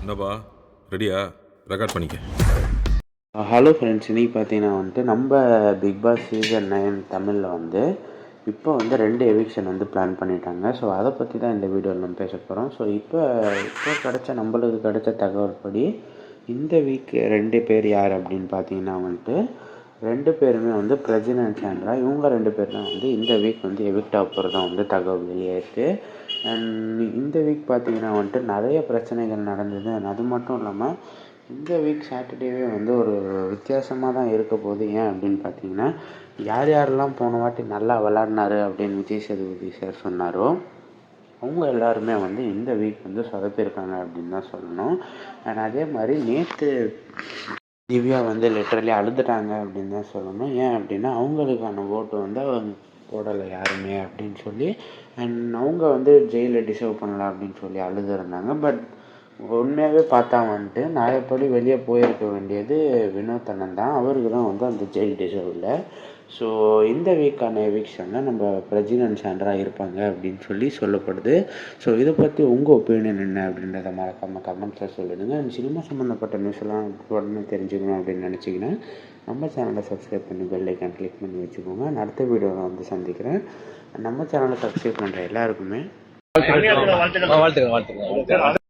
என்னப்பா ரெடியா? ரெக்கார்ட் பண்ணிக்க. ஹலோ ஃப்ரெண்ட்ஸ், இன்றைக்கி பார்த்தீங்கன்னா நம்ம பிக் பாஸ் சீசன் 9 தமிழில் இப்போ 2 எவிக்ஷன் பிளான் பண்ணிட்டாங்க. ஸோ அதை பற்றி தான் இந்த வீடியோவில் நம்ம பேச போகிறோம். ஸோ இப்போ நம்மளுக்கு கிடைச்ச தகவல் படி இந்த வீக் 2 பேர் யார் அப்படின்னு பார்த்தீங்கன்னா 2 பேருமே பிரஜின் அண்ட் சாண்ட்ரா. இவங்க 2 பேர் தான் இந்த வீக் எவிக்ட் ஆக போகிறதா தகவல் வெளியாயிருக்கு. அண்ட் இந்த வீக் பார்த்தீங்கன்னா நிறைய பிரச்சனைகள் நடந்தது. அது மட்டும் இல்லாமல் இந்த வீக் சாட்டர்டேவே ஒரு வித்தியாசமாக தான் இருக்க போகுது. ஏன் அப்படின்னு பார்த்தீங்கன்னா, யாரெல்லாம் போன வாட்டி நல்லா விளாட்னாரு அப்படின்னு விஜய் சேதுபதி சார் சொன்னாரோ அவங்க எல்லாருமே இந்த வீக் சொதப்பியிருக்காங்க அப்படின்னு தான் சொல்லணும். அண்ட் அதே மாதிரி நேற்று திவ்யா லிட்ரலி அழுதுட்டாங்க அப்படின்னு தான் சொல்லணும். ஏன் அப்படின்னா அவங்களுக்கான ஓட்டு அவங்க போடலை யாருமே அப்படின்னு சொல்லி. அண்ட் அவங்க ஜெயிலில் டிசர்வ் பண்ணலாம் அப்படின்னு சொல்லி அழுதுருந்தாங்க. பட் உண்மையாகவே பார்த்தா நியாயப்படி வெளியே போயிருக்க வேண்டியது வினோத் அண்ணன் தான். அவருக்கு தான் அந்த ஜெயில் டிசர்வ் இல்லை. ஸோ இந்த வீக்கான எவிக்ஷனில் நம்ம பிரஜின் அண்ட் சாண்ட்ரா இருப்பாங்க அப்படின்னு சொல்லி சொல்லப்படுது. ஸோ இதை பற்றி உங்கள் ஒப்பீனியன் என்ன அப்படின்றத மறக்காமல் கமெண்ட்ஸில் சொல்லிடுங்க. அந்த சினிமா சம்மந்தப்பட்ட நியூஸ்லாம் உடனே தெரிஞ்சுக்கணும் அப்படின்னு நினச்சிங்கன்னா நம்ம சேனலை சப்ஸ்கிரைப் பண்ணி பெல் ஐக்கான் கிளிக் பண்ணி வச்சுக்கோங்க. நான் அடுத்த வீடியோவில் சந்திக்கிறேன். நம்ம சேனலை சப்ஸ்கிரைப் பண்ணுற எல்லாருக்குமே வாழ்த்துக்கள்.